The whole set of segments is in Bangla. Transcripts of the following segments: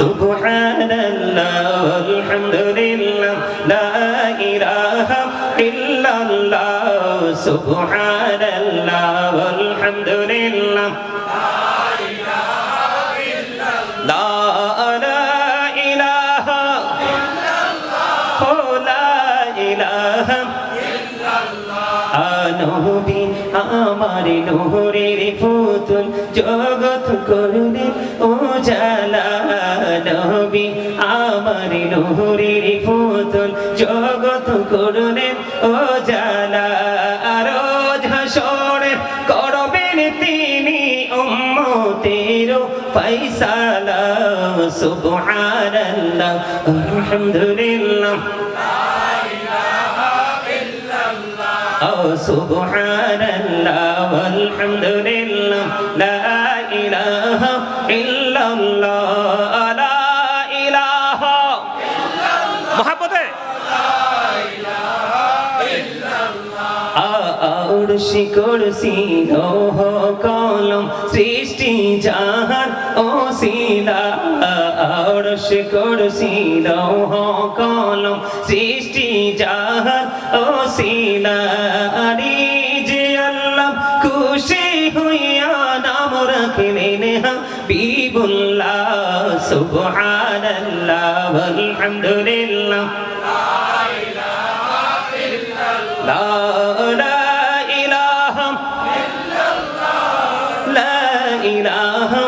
সুবহানাল্লাহ আলহামদুলিল্লাহ লা ইলাহা ইল্লাল্লাহ সুবহানাল্লাহ আলহামদুলিল্লাহ লা ইলাহা ইল্লাল্লাহ লা ইলাহা নবী আমার নূরের পুতুল জগৎ করুণে উজালা নবী আমার নূরের পুতুল জগৎ করুণে উজালা রোজ হাসরে করবেন তিনি উম্মতের ফয়সালা সুবহানাল্লাহ আলহামদুলিল্লাহ সুবহানাল্লাহ আলহামদুলিল্লাহ লা ইলাহা ইল্লাল্লাহ লা ইলাহা ইল্লাল্লাহ মুহাব্বতে লা ইলাহা ইল্লাল্লাহ আরশি কুরসি লৌহ কলম সৃষ্টি জাহান ওসিলা আরশি কুরসি লৌহ কলম সৃষ্টি জাহান ওসিলা খুশি হইয়া নাম রাখলেন হাবিবুল্লাহ সুবহানাল্লাহ আলহামদুলিল্লাহ লা ইলাহা ইল্লাল্লাহ লা ইলাহা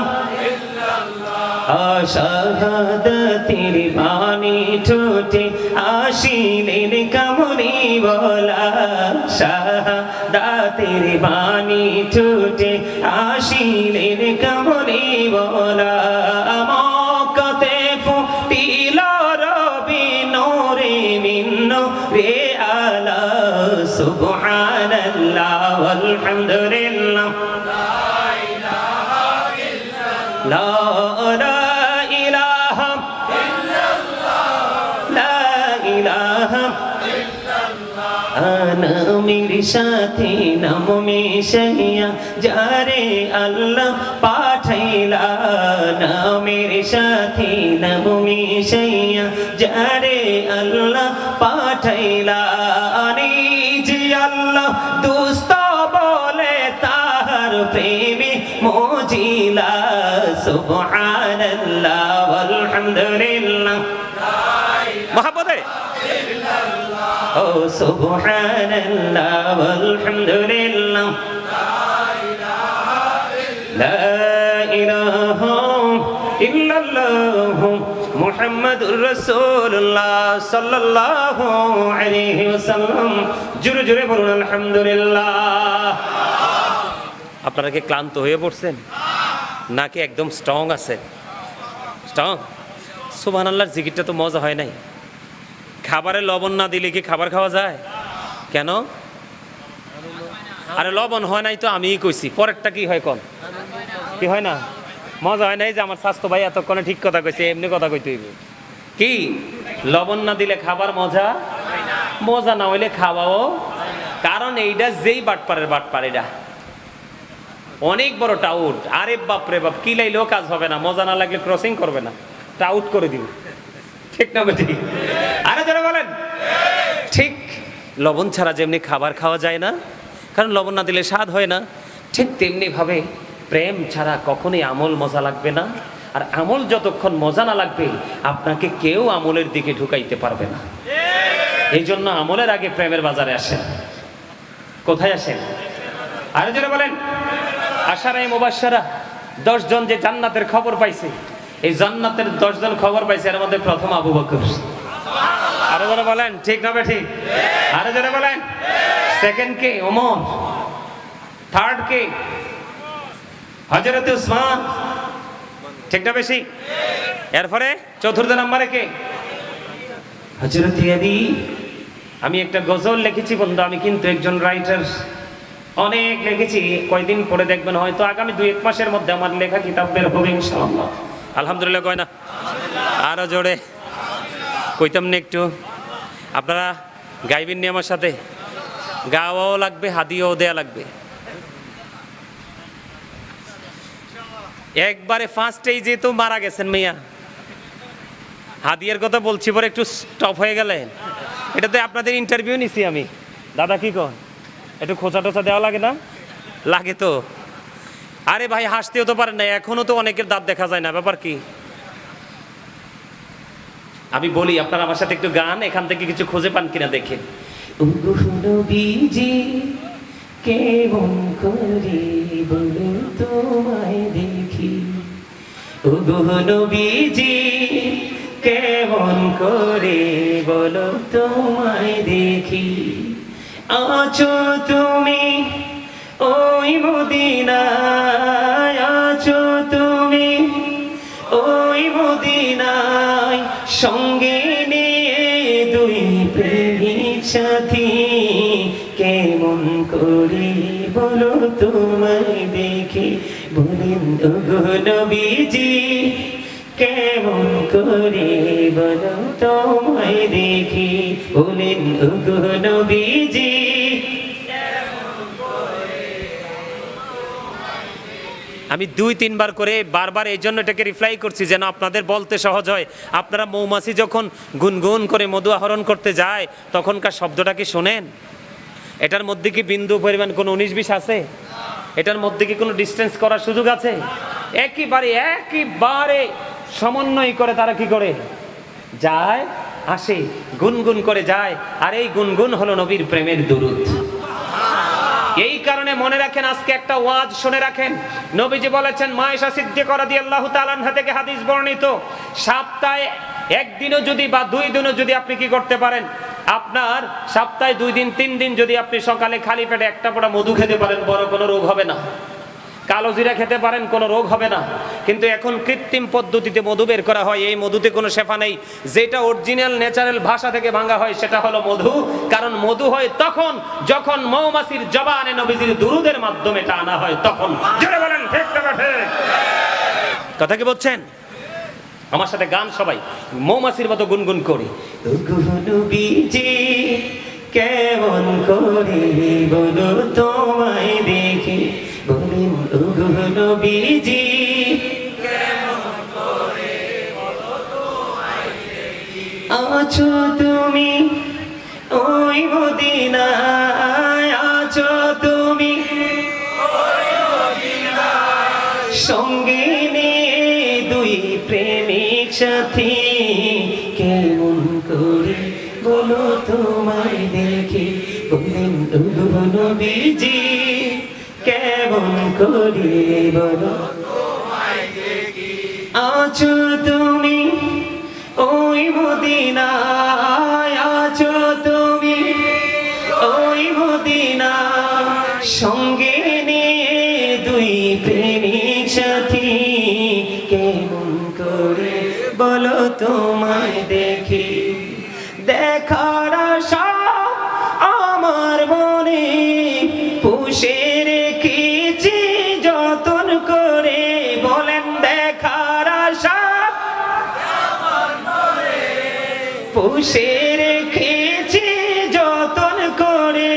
শাহাদাতের বাণী ঠোঁটে আসিলেন কামলি বলা শাহাদাতের বাণী ঠোঁটে আসিলেন কামলি বলা মক্কাতে ফুটিল রবি নূরে মিন নূরে আলা সুবহানাল্লাহ আলহামদুলিল্লাহ লা ইলাহা ইল্লাল্লাহ লা ইলাহা ইল্লাল্লাহ নামের সাথে নাম মিশাইয়া যারে আল্লাহ পাঠাইলা নামের সাথে নাম মিশাইয়া যারে আল্লাহ পাঠাইলা যে আল্লাহ দুস্ত বলে তাহার প্রেমে মজিলা সুবহানাল্লাহ আলহামদুলিল্লাহ মুহাব্বতে ও সুবহানাল্লাহ আলহামদুলিল্লাহ লা ইলাহা ইল্লাল্লাহ মুহাম্মাদুর রাসূলুল্লাহ সাল্লাল্লাহু আলাইহি ওয়াসাল্লাম জোরে জোরে বলুন আলহামদুলিল্লাহ। আপনারা কি ক্লান্ত হয়ে পড়ছেন নাকি একদম স্ট্রং আছেন? স্ট্রং। সুবহানাল্লাহর জিকিরটা তো মজা হয় নাই। খাবারে লবণ না দিলে কি খাবার খাওয়া যায়? কেন? আরে লবণ হয় নাই তো আমিই কইছি, পরেরটা কি হয় কোন? কি হয় না? মজা হয় নাই যে আমার স্বাস্থ্য ভাই এতক্ষণে ঠিক কথা কইছে, এমনি কথা কইতে হইবে। কি লবণ না দিলে খাবার মজা, মজা না হইলে খাওয়াও। কারণ এইটা যেই বাটপারের বাটপার, এটা অনেক বড় টাউট। আরে বাপরে বাপ, কি লাইলেও কাজ হবে না, মজা না লাগলে ক্রসিং করবে না, টাউট করে দিবে। ঠিক না বেটি? আরে যারা বলেন ঠিক। লবণ ছাড়া যেমনি খাবার খাওয়া যায় না, কারণ লবণ না দিলে স্বাদ হয় না, ঠিক তেমনি ভাবে প্রেম ছাড়া কখনোই আমল মজা লাগবে না। আর আমল যতক্ষণ মজা না লাগবে আপনাকে কেউ আমলের দিকে ঢুকাইতে পারবে না। এই জন্য আমলের আগে প্রেমের বাজারে আসেন। কোথায় আসেন? আরে যারা বলেন আশারায়ে মুবাশশারা 10 জন যে জান্নাতের খবর পাইছে, এই জান্নাতের 10 জন খবর পাইছে, এর মধ্যে প্রথম আবু বকর। আরে যারা বলেন ঠিক না ঠিক? আরে যারা বলেন সেকেন্ড কে? ওমর। থার্ড কে? হযরত উসমান। ঠিক না বেশি? এরপরে চতুর্থ নম্বরে কে? হযরত আলী। আমি একটা গজল লিখেছি বন্ধু, আমি কিন্তু একজন রাইটার, অনেক লিখেছি। কয়দিন পরে দেখবেন, হয়তো আগামী 2-1 মাসের মধ্যে আমার লেখা কিতাব বের হবে ইনশাআল্লাহ। আলহামদুলিল্লাহ কয় না? আরো জোরে কইতাম না একটু? আপনারা গাইবেন নি আমার সাথে? গাওয়াও লাগবে, হাদিয়াও দেয়া লাগবে। একবারে ফার্স্টেই যেহেতু মারা গেছেন মিয়া, হাদিয়ার কথা বলছি পরে একটু স্টপ হয়ে গেলেন। এটাতে আপনাদের ইন্টারভিউ নিছি আমি। দাদা কি কন, একটু খোঁচা টোচা দেওয়া লাগে না? লাগে তো। আরে ভাই হাসতেও তো পারেন না, এখনো তো অনেকের দাঁত দেখা যায় না, ব্যাপার কি? আমি বলি আপনারা আমার সাথে একটু গান এখান থেকে কিছু খুঁজে পান কিনা দেখেন। নবীজি কেমন করে বলো তোমায় দেখি, ওগো নবীজি কেমন করে বলো তোমায় দেখি, আছো তুমি ওই মদিনায়, আছো তুমি ওই মদিনায়, সঙ্গে নিয়ে দুই প্রেমিক সাথী, কেমন করে বলো তোমায় দেখি, বলেন ওগো নবীজি কেমন করে বলো তোমায় দেখি, বলেন ওগো নবীজি। আমি 2-3 বার করে বারবার এই জন্য এটাকে রিপ্লাই করছি যেন আপনাদের বলতে সহজ হয়। আপনারা মৌমাছি যখন গুনগুন করে মধু আহরণ করতে যায় তখনকার শব্দটা কি শোনেন? এটার মধ্যে কি বিন্দু পরিমাণ কোনো 19-20 আছে? এটার মধ্যে কি কোনো ডিস্টেন্স করার সুযোগ আছে? একেবারে সমন্বয় করে তারা কি করে যায়, আসে, গুনগুন করে যায়। আর এই গুনগুন হলো নবীর প্রেমের দুরূদ। এই কারণে মনে রাখেন, আজকে একটা ওয়াজ শুনে রাখেন। নবীজি বলেছেন, মা আয়েশা সিদ্দিকা রাদিয়াল্লাহু তাআলা আনহা থেকে হাদিস বর্ণিত, সপ্তাহে একদিনও যদি বা 2 দিনও যদি আপনি কি করতে পারেন, আপনার সপ্তাহে 2 দিন 3 দিন যদি আপনি সকালে খালি পেটে একটা পোড়া মধু খেতে পারেন, বড় কোনো রোগ হবে না। কালো জিরা খেতে পারেন, কোনো রোগ হবে না। কিন্তু এখন কৃত্রিম পদ্ধতিতে মধু বের করা হয়, এই মধুতে কোনো শেফা নেই। যেটা অরিজিনাল ন্যাচারাল ভাষা থেকে ভাঙা হয় সেটা হলো মধু। কারণ মধু হয় তখন যখন মৌমাছির জবানে নবীজির দুরূদের মাধ্যমে এটা আনা হয়, তখন। জোরে বলেন ঠিক না ঠিক? কথা কি বলছেন? আমার সাথে গান সবাই মৌমাছির মতো গুনগুন করি। নবীজি কেমন করে বলো তোমায় দেখি, বলেন ওগো নবীজি কেমন করে বলো তোমায় দেখি, আছো তুমি ওই মদিনায়, আছো তুমি ওই মদিনায়, সঙ্গে নিয়ে দুই প্রেমিক সাথী, কেমন করে বলো তোমায় দেখি, বলেন ওগো নবীজি কেমন করে বলো তোমায় দেখি, আছো তুমি ওই মদিনায়, আছো তুমি ওই মদিনায়, সঙ্গে নিয়ে দুই প্রেমিক সাথী, কেমন করে বলো তোমায় দেখি, দেখার আশা আমার মনে পুষে রেখেছি যতন করে, বলেন দেখার আশা আমার মনে পুষে রেখেছি যতন করে,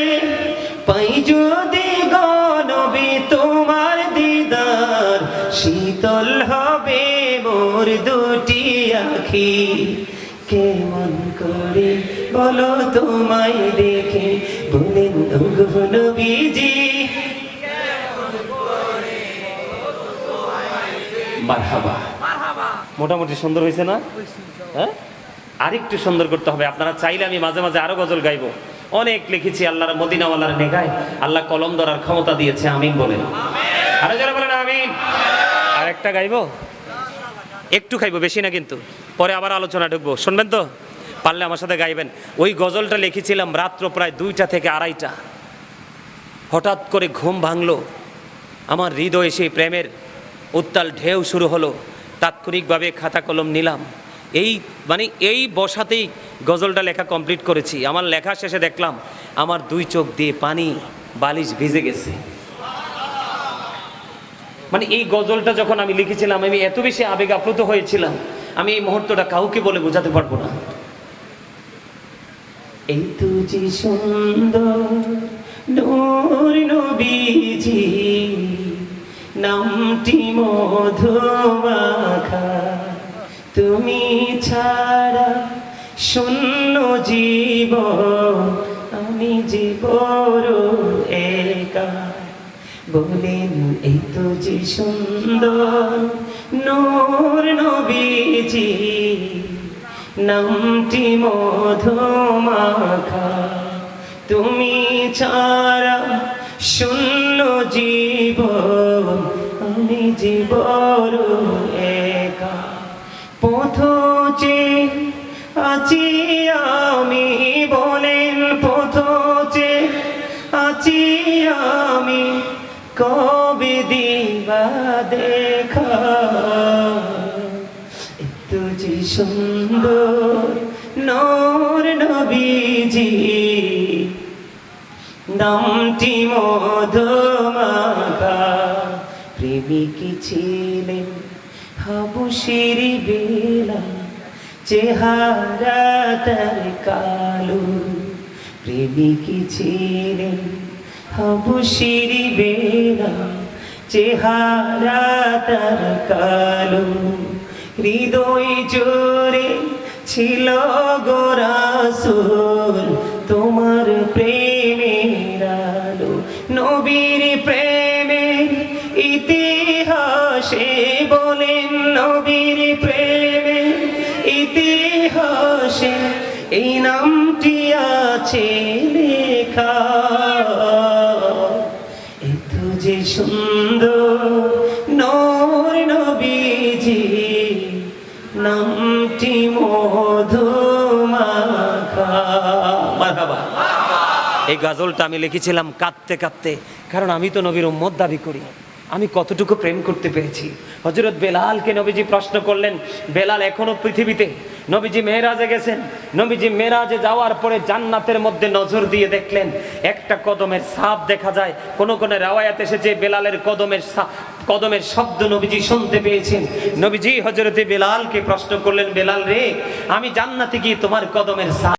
পাই যদি গো নবী তোমার দিদার, শীতল হবে মোর দুটি আখি, কেমন করে বলো তোমায় দেখে, বলেন ওগো নবীজি কেমন করে বলো তোমায় দেখে। মারহাবা, মোটামুটি সুন্দর হয়েছে না? হ্যাঁ, আরেকটু সুন্দর করতে হবে। আপনারা চাইলে আমি মাঝে মাঝে আরো গজল গাইবো, অনেক লিখেছি আল্লাহর মদিনাওয়ালার নেগায়, আল্লাহ কলম ধরার ক্ষমতা দিয়েছে। আমিন বলেন, আরো যারা বলেন আমিন। আর একটা গাইবো, একটু খাইবো, বেশি না কিন্তু, পরে আবার আলোচনা ঢুকবো, শুনবেন তো? পারলে আমার সাথে গাইবেন। ওই গজলটা লিখেছিলাম রাত্র প্রায় 2টা থেকে 2:30টা। হঠাৎ করে ঘুম ভাঙলো, আমার হৃদয়ে সেই প্রেমের উত্তাল ঢেউ শুরু হলো। তাৎক্ষণিকভাবে খাতা কলম নিলাম, এই বসাতেই গজলটা লেখা কমপ্লিট করেছি। আমার লেখা শেষে দেখলাম আমার 2 চোখ দিয়ে পানি, বালিশ ভিজে গেছে। এই গজলটা যখন আমি লিখেছিলাম, আমি এত বেশি আবেগ আপ্লুত হয়েছিলাম, আমি এই মুহূর্তটা কাউকে বলে বোঝাতে পারবো না। এই তো যে সুন্দর নূর নবীজি, নামটি মধু মাখা, তুমি ছাড়া শূন্য জীবন, আমি যে বড় একা। বলেন এই তো যে সুন্দর নূর নবীজি, নামটি মধুমাখা। তুমি ছাড়া শূন্য জীবন, আমি যে বড় একা। পথচে আছি আমি, বলেন পথচে আছি আমি, কবে দিবা দেখা। এত যে সুন্দর নূর নবীজি, নামটি মধুমাখা। প্রেমিক ছিলেন হাবুসির বেলাল, চেহারা তার কালো। প্রেমিক ছিলেন হাবুসির বেলাল, চেহারা তার কালো। হৃদয় জোরে ছিল গো রাসূল, তোমার প্রেমের আলো। নবীর প্রেমের ইতিহাসে, বলেন নবীর প্রেমের ইতিহাসে এই নামটি আছে লেখা। এত যে সুন্দর নূর নবীজি, নামটি মধুমাখা। মারহাবা। এই গজলটা আমি লিখেছিলাম কাঁদতে কাঁদতে, কারণ আমি তো নবীর উম্মত দাবি করি। আমি কতটুকু প্রেম করতে পেরেছি। হযরত বেলালকে নবীজি প্রশ্ন করলেন, বেলাল এখনো পৃথিবীতে? নবীজি মেরাজে গেছেন। নবীজি মেরাজে যাওয়ার পরে জান্নাতের মধ্যে নজর দিয়ে দেখলেন একটা কদমের ছাপ দেখা যায়। কোন কোন riwayat এসেছে বেলালের কদমের শব্দ নবীজি শুনতে পেয়েছেন। নবীজি হযরতে বেলালকে প্রশ্ন করলেন, বেলাল রে, আমি জান্নাতে গিয়ে তোমার কদমের ছাপ